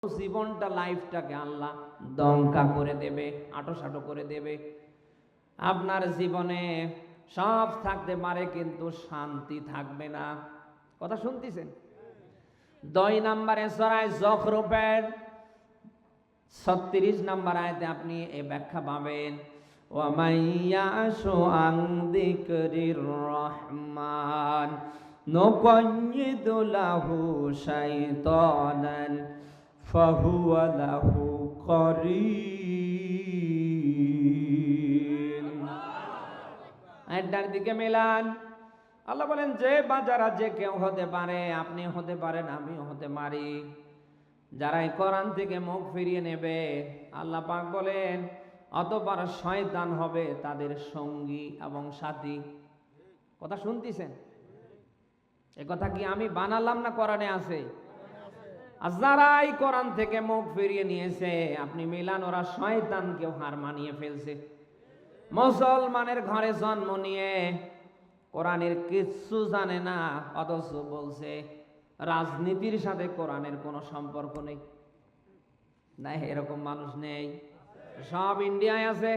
জীবনটা লাইফটাকে আল্লাহ দঙ্কা করে দেবে, আটোসাটো করে দেবে। আপনার জীবনে সব থাকতে পারে কিন্তু শান্তি থাকবে না। কথা শুনতেছেন? 2 নম্বরে সূরা যুখরুফের 36 নম্বর আয়াতে আপনি এই ব্যাখ্যা পাবেন, ওয়া মাইয়াশু আন যিকরির রহমান নুকাইয়িদু লাহু শাইতানান ফাহুয়া লাহু করিন। আয়াতটার দিকে মেলান। আল্লাহ বলেন যে বাজারা যে কেউ হতে পারে, আপনি হতে পারেন, আমিও হতে পারি। যারা এই কোরআন থেকে মুখ ফিরিয়ে নেবে, আল্লাহ পাক বলেন অতঃপর শয়তান হবে তাদের সঙ্গী এবং সাথী। কথা শুনতেছেন? এ কথা কি আমি বানালাম না কোরআনে আছে? আর যারা এই কোরআন থেকে মুখ ফিরিয়ে নিয়েছে, আপনি মিলান, ওরা শয়তানকেও হার মানিয়ে ফেলছে। মুসলমানের ঘরে জন্ম নিয়ে কোরআনের কিচ্ছু জানে না, অথচ বলছে রাজনীতির সাথে কোরআনের কোনো সম্পর্ক নেই। না, এরকম মানুষ নেই, সব ইন্ডিয়ায় আছে।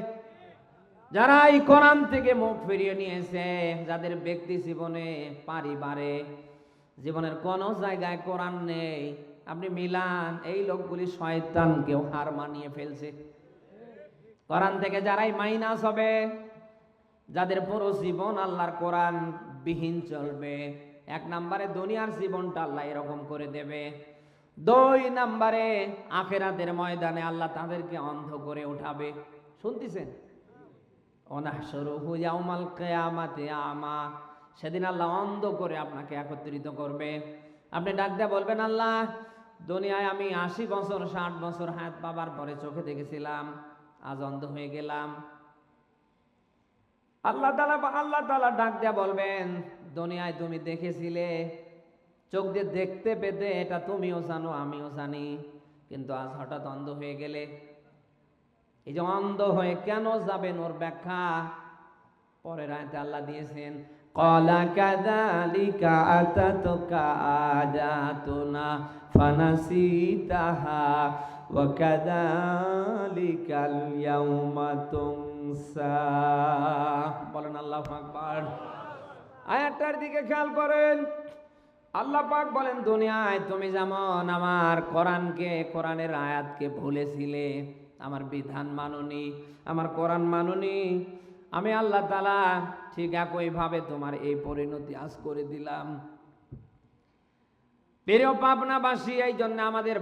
যারা এই কোরআন থেকে মুখ ফিরিয়ে নিয়েছে, যাদের ব্যক্তি জীবনে, পারিবারিক জীবনের কোন জায়গায় কোরআন নেই, আপনি মিলান, এই লোকগুলি শয়তানকেও হার মানিয়ে ফেলছে। কোরআন থেকে যারাই মাইনাস হবে, যাদের পুরো জীবন আল্লাহর কোরআন বিহীন চলবে, 1 নম্বরে দুনিয়ার জীবনটা আল্লাহ এরকম করে দেবে। 2 নম্বরে আখিরাতের ময়দানে আল্লাহ তাদেরকে অন্ধ করে উঠাবে। শুনতেছেন? ওনাহশুরুহু ইয়াউমাল কিয়ামাতি আমা, সেদিন আল্লাহ অন্ধ করে আপনাকে একত্রিত করবে। আপনি ডাক দিয়ে বলবেন, আল্লাহ দুনিয়ায় আমি 80 বছর 60 বছর হায়াত পাবার পরে চোখে দেখেছিলাম, আজ অন্ধ হয়ে গেলাম। আল্লাহ তাআলা ডাক দিয়া বলবেন, দুনিয়ায় তুমি দেখেছিলে, চোখ দিয়ে দেখতে পেতে, এটা তুমিও জানো আমিও জানি, কিন্তু আজ হঠাৎ অন্ধ হয়ে গেলে। এই যে অন্ধ হয়ে কেন যাবেন, ওর ব্যাখ্যা পরের আয়াতে আল্লাহ দিয়েছেন, ক্বালা কাযালিকা আতাতুকা আয়াতুনা ফানাসিতাহা ওয়া কাযালিকাল ইয়াউমা তুনসা। বলেন আল্লাহু আকবার। আয়াতটার দিকে খেয়াল করেন। আল্লাহ পাক বলেন, দুনিয়ায় তুমি যেমন আমার কোরআনকে, কোরআনের আয়াতকে ভুলেছিলে, আমার বিধান মাননি, আমার কোরআন মাননি, আমি আল্লাহ তাআলা ঠিক একইভাবে তোমার এই পরিণতি আজ করে দিলাম। প্রিয় পাবনাবাসী, এই জন্য আমাদের